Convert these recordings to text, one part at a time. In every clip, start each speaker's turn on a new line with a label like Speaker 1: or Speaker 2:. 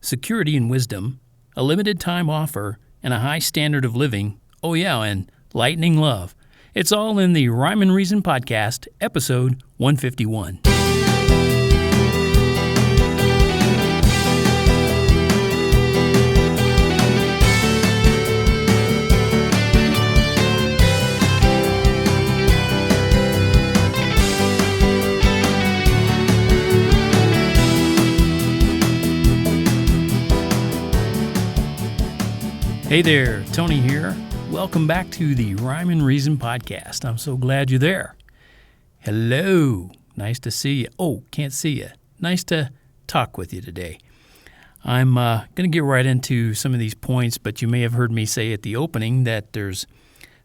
Speaker 1: security and wisdom, a limited time offer, and a high standard of living. Oh yeah, and lightning love. It's all in the Rhyme and Reason Podcast, episode 151. Hey there, Tony here. Welcome back to the Rhyme and Reason Podcast. I'm so glad you're there. Hello. Nice to see you. Oh, can't see you. Nice to talk with you today. I'm going to get right into some of these points, but you may have heard me say at the opening that there's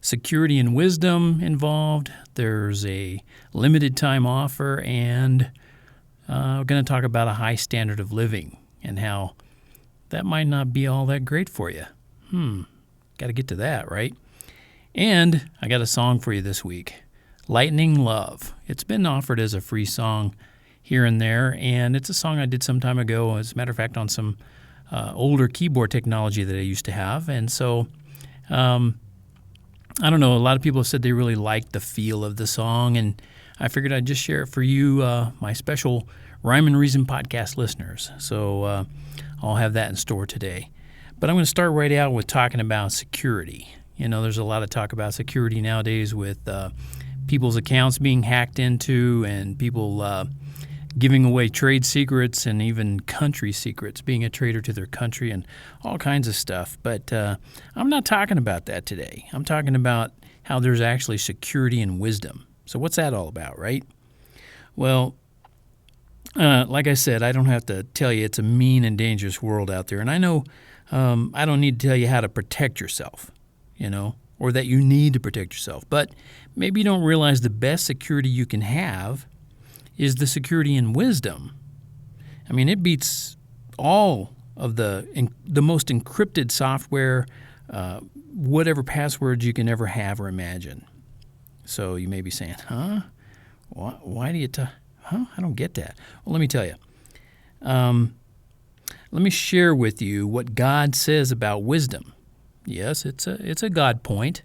Speaker 1: security and wisdom involved. There's a limited time offer, and we're going to talk about a high standard of living and how that might not be all that great for you. Got to get to that, right? And I got a song for you this week, Lightning Love. It's been offered as a free song here and there, and it's a song I did some time ago, as a matter of fact, on some older keyboard technology that I used to have. And so, I don't know, a lot of people have said they really liked the feel of the song, and I figured I'd just share it for you, my special Rhyme and Reason Podcast listeners. So I'll have that in store today. But I'm going to start right out with talking about security. You know, there's a lot of talk about security nowadays with people's accounts being hacked into and people giving away trade secrets and even country secrets, being a traitor to their country and all kinds of stuff. But I'm not talking about that today. I'm talking about how there's actually security and wisdom. So what's that all about, right? Well, like I said, I don't have to tell you it's a mean and dangerous world out there. And I know I don't need to tell you how to protect yourself, you know, or that you need to protect yourself. But maybe you don't realize the best security you can have is the security and wisdom. I mean, it beats all of the most encrypted software, whatever passwords you can ever have or imagine. So you may be saying, why do you I don't get that. Well, let me tell you. Let me share with you what God says about wisdom. Yes, it's a God point,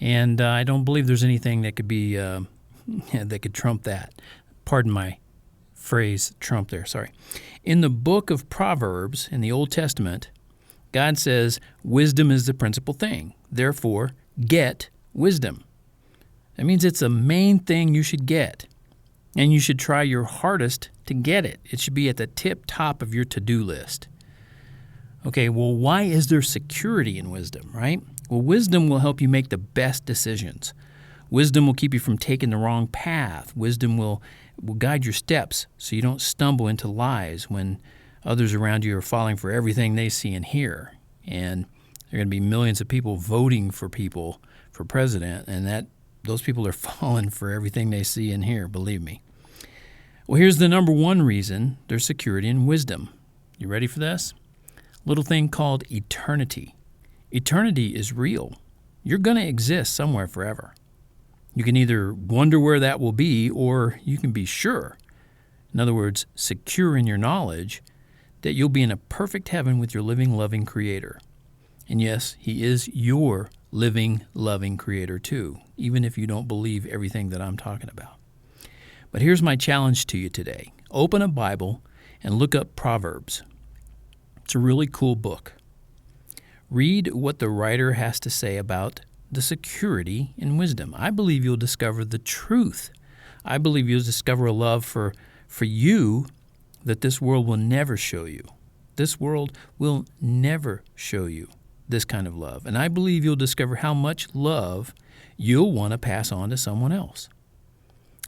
Speaker 1: and I don't believe there's anything that could be that could trump that. Pardon my phrase, trump there. Sorry. In the book of Proverbs in the Old Testament, God says wisdom is the principal thing. Therefore, get wisdom. That means it's the main thing you should get. And you should try your hardest to get it. It should be at the tip top of your to-do list. Okay, well, why is there security in wisdom, right? Well, wisdom will help you make the best decisions. Wisdom will keep you from taking the wrong path. Wisdom will guide your steps so you don't stumble into lies when others around you are falling for everything they see and hear. And there are going to be millions of people voting for president, and those people are falling for everything they see and hear, believe me. Well, here's the number one reason there's security in wisdom. You ready for this? Little thing called eternity. Eternity is real. You're going to exist somewhere forever. You can either wonder where that will be, or you can be sure. In other words, secure in your knowledge that you'll be in a perfect heaven with your living, loving Creator. And yes, He is your living, loving Creator too, even if you don't believe everything that I'm talking about. But here's my challenge to you today. Open a Bible and look up Proverbs. It's a really cool book. Read what the writer has to say about the security in wisdom. I believe you'll discover the truth. I believe you'll discover a love for you that this world will never show you. This world will never show you this kind of love. And I believe you'll discover how much love you'll want to pass on to someone else.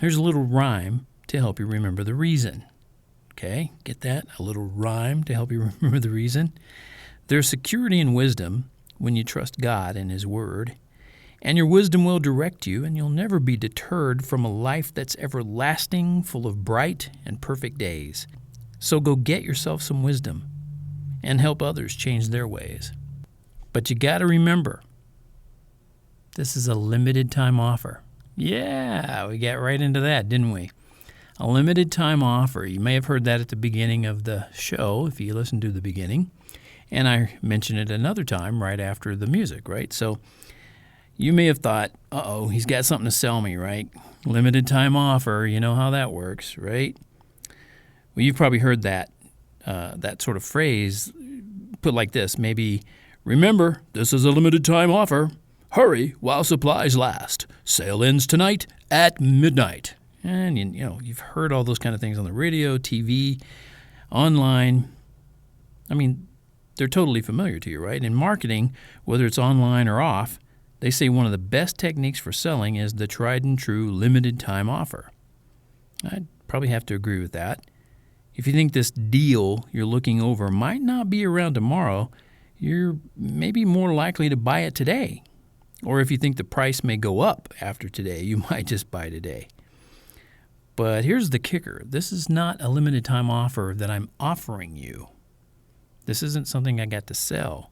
Speaker 1: Here's a little rhyme to help you remember the reason. Okay, get that? A little rhyme to help you remember the reason. There's security and wisdom when you trust God and His Word, and your wisdom will direct you, and you'll never be deterred from a life that's everlasting, full of bright and perfect days. So go get yourself some wisdom and help others change their ways. But you got to remember, this is a limited time offer. Yeah, we got right into that, didn't we? A limited time offer. You may have heard that at the beginning of the show if you listen to the beginning. And I mentioned it another time right after the music, right? So you may have thought, uh-oh, he's got something to sell me, right? Limited time offer, you know how that works, right? Well, you've probably heard that sort of phrase put like this. Maybe, remember, this is a limited time offer. Hurry while supplies last. Sale ends tonight at midnight. And, you've heard all those kind of things on the radio, TV, online. I mean, they're totally familiar to you, right? In marketing, whether it's online or off, they say one of the best techniques for selling is the tried and true limited time offer. I'd probably have to agree with that. If you think this deal you're looking over might not be around tomorrow, you're maybe more likely to buy it today. Or if you think the price may go up after today, you might just buy today. But here's the kicker. This is not a limited time offer that I'm offering you. This isn't something I got to sell.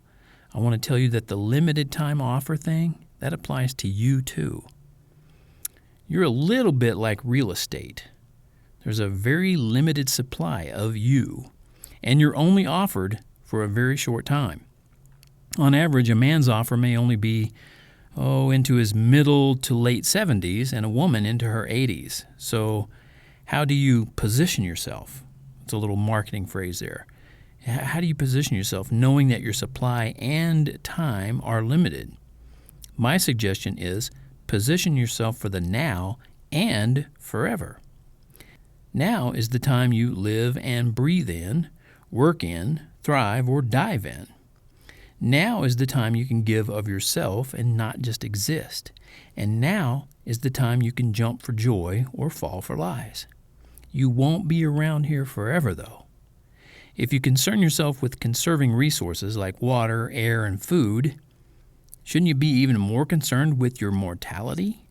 Speaker 1: I want to tell you that the limited time offer thing, that applies to you too. You're a little bit like real estate. There's a very limited supply of you, and you're only offered for a very short time. On average, a man's offer may only be into his middle to late 70s and a woman into her 80s. So how do you position yourself? It's a little marketing phrase there. How do you position yourself knowing that your supply and time are limited? My suggestion is position yourself for the now and forever. Now is the time you live and breathe in, work in, thrive, or dive in. Now is the time you can give of yourself and not just exist. And now is the time you can jump for joy or fall for lies. You won't be around here forever, though. If you concern yourself with conserving resources like water, air, and food, shouldn't you be even more concerned with your mortality?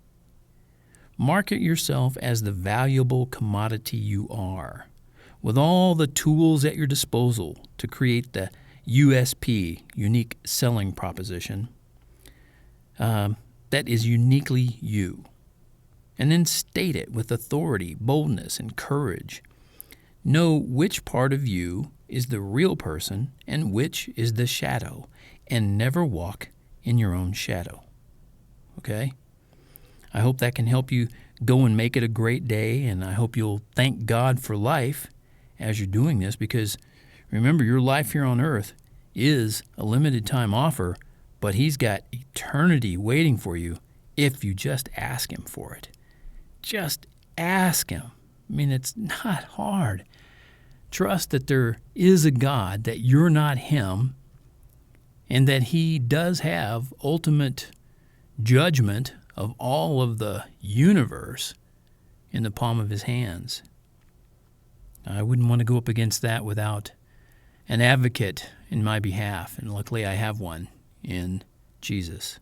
Speaker 1: Market yourself as the valuable commodity you are, with all the tools at your disposal to create the USP, unique selling proposition, that is uniquely you. And then state it with authority, boldness, and courage. Know which part of you is the real person and which is the shadow, and never walk in your own shadow. Okay? I hope that can help you go and make it a great day, and I hope you'll thank God for life as you're doing this, because remember, your life here on earth is a limited time offer, but He's got eternity waiting for you if you just ask Him for it. Just ask Him. I mean, it's not hard. Trust that there is a God, that you're not Him, and that He does have ultimate judgment of all of the universe in the palm of His hands. I wouldn't want to go up against that without an advocate in my behalf, and luckily I have one in Jesus.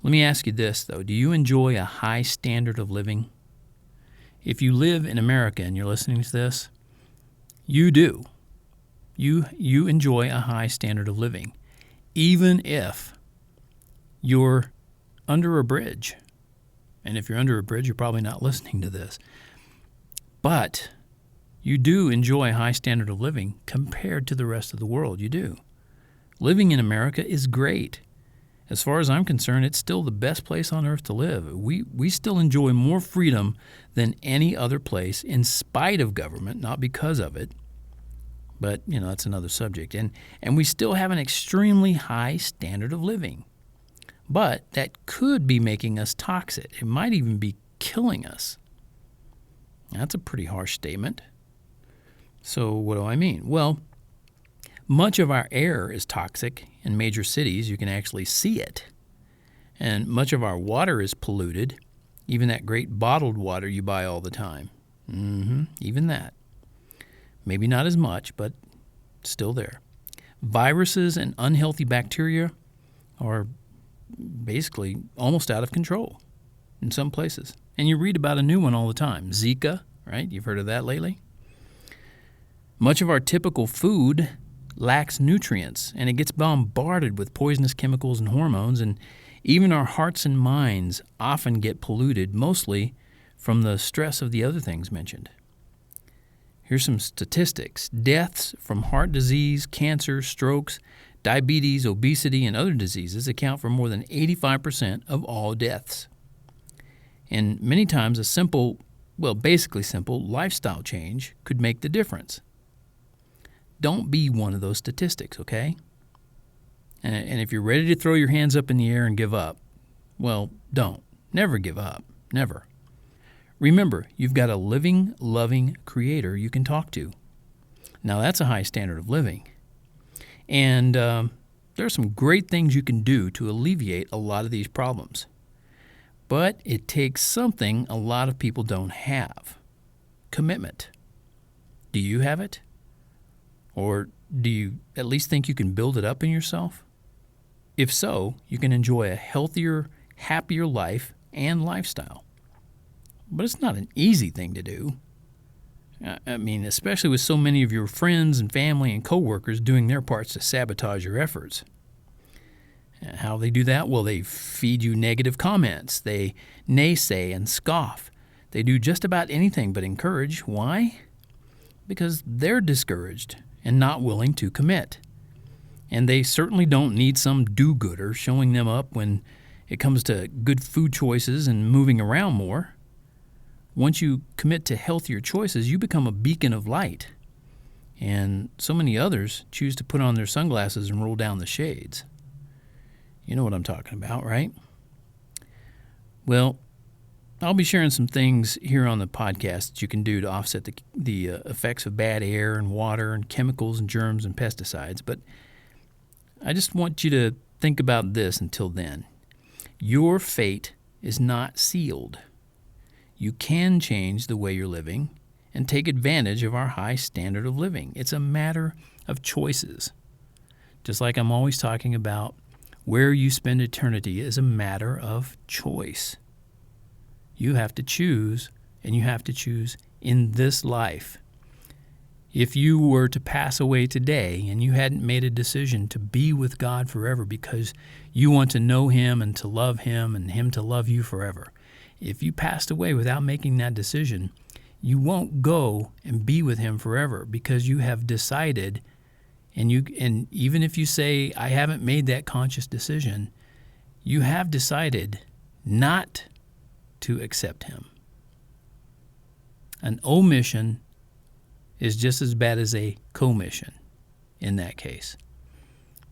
Speaker 1: Let me ask you this, though. Do you enjoy a high standard of living? If you live in America and you're listening to this, you do. You enjoy a high standard of living, even if you're under a bridge. And if you're under a bridge, you're probably not listening to this. But you do enjoy a high standard of living compared to the rest of the world. You do. Living in America is great. As far as I'm concerned, it's still the best place on earth to live. We still enjoy more freedom than any other place in spite of government, not because of it. But, that's another subject. And we still have an extremely high standard of living. But that could be making us toxic. It might even be killing us. That's a pretty harsh statement. So what do I mean? Well, much of our air is toxic. In major cities, you can actually see it. And much of our water is polluted, even that great bottled water you buy all the time. Even that. Maybe not as much, but still there. Viruses and unhealthy bacteria are basically almost out of control in some places. And you read about a new one all the time. Zika, right? You've heard of that lately? Much of our typical food lacks nutrients, and it gets bombarded with poisonous chemicals and hormones, and even our hearts and minds often get polluted, mostly from the stress of the other things mentioned. Here's some statistics. Deaths from heart disease, cancer, strokes, diabetes, obesity, and other diseases account for more than 85% of all deaths. And many times a simple, basically simple lifestyle change could make the difference. Don't be one of those statistics, okay? And if you're ready to throw your hands up in the air and give up, well, don't. Never give up. Never. Remember, you've got a living, loving Creator you can talk to. Now, that's a high standard of living. And there are some great things you can do to alleviate a lot of these problems. But it takes something a lot of people don't have. Commitment. Do you have it? Or do you at least think you can build it up in yourself? If so, you can enjoy a healthier, happier life and lifestyle. But it's not an easy thing to do. I mean, especially with so many of your friends and family and coworkers doing their parts to sabotage your efforts. How they do that? Well, they feed you negative comments. They naysay and scoff. They do just about anything but encourage. Why? Because they're discouraged and not willing to commit. And they certainly don't need some do-gooder showing them up when it comes to good food choices and moving around more. Once you commit to healthier choices, you become a beacon of light. And so many others choose to put on their sunglasses and roll down the shades. You know what I'm talking about, right? Well, I'll be sharing some things here on the podcast that you can do to offset the effects of bad air and water and chemicals and germs and pesticides. But I just want you to think about this until then. Your fate is not sealed. You can change the way you're living and take advantage of our high standard of living. It's a matter of choices. Just like I'm always talking about, where you spend eternity is a matter of choice. You have to choose, and you have to choose in this life. If you were to pass away today and you hadn't made a decision to be with God forever because you want to know Him and to love Him and Him to love you forever, if you passed away without making that decision, you won't go and be with Him forever because you have decided, and even if you say, I haven't made that conscious decision, you have decided not to accept Him. An omission is just as bad as a commission in that case.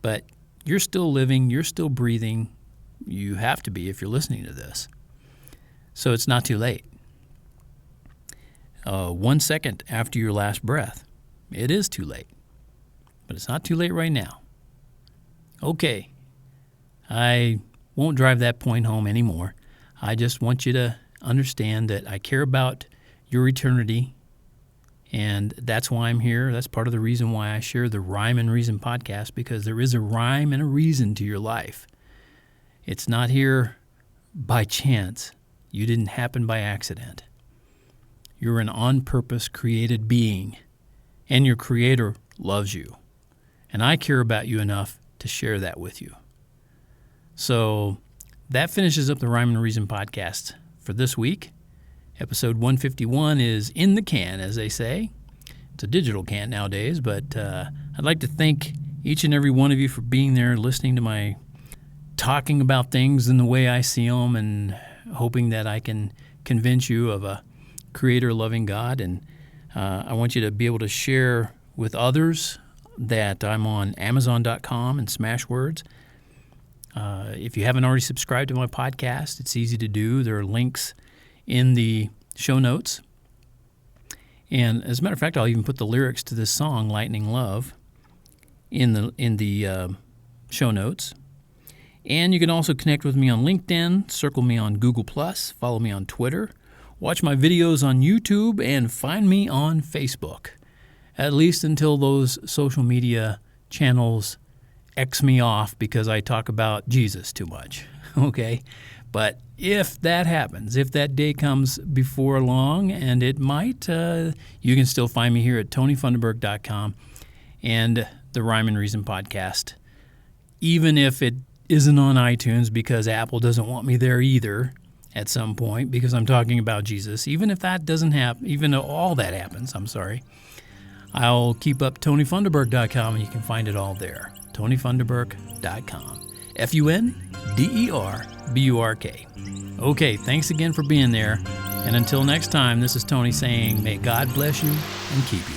Speaker 1: But you're still living, you're still breathing. You have to be if you're listening to this. So it's not too late. 1 second after your last breath, it is too late. But it's not too late right now. Okay, I won't drive that point home anymore. I just want you to understand that I care about your eternity, and that's why I'm here. That's part of the reason why I share the Rhyme and Reason podcast, because there is a rhyme and a reason to your life. It's not here by chance. You didn't happen by accident. You're an on-purpose created being, and your Creator loves you. And I care about you enough to share that with you. So that finishes up the Rhyme and Reason podcast for this week. Episode 151 is in the can, as they say. It's a digital can nowadays, but I'd like to thank each and every one of you for being there, listening to my talking about things in the way I see them, and hoping that I can convince you of a Creator-loving God. And I want you to be able to share with others that I'm on Amazon.com and Smashwords. If you haven't already subscribed to my podcast, it's easy to do. There are links in the show notes. And as a matter of fact, I'll even put the lyrics to this song, Lightning Love, in the show notes. And you can also connect with me on LinkedIn, circle me on Google+, follow me on Twitter, watch my videos on YouTube, and find me on Facebook. At least until those social media channels X me off because I talk about Jesus too much, okay? But if that happens, if that day comes before long, and it might, you can still find me here at TonyFunderburk.com and the Rhyme and Reason podcast. Even if it isn't on iTunes because Apple doesn't want me there either, at some point because I'm talking about Jesus. Even if that doesn't happen, even though all that happens, I'll keep up TonyFunderburk.com, and you can find it all there. TonyFunderburk.com. FUNDERBURK. Okay, thanks again for being there. And until next time, this is Tony saying, may God bless you and keep you.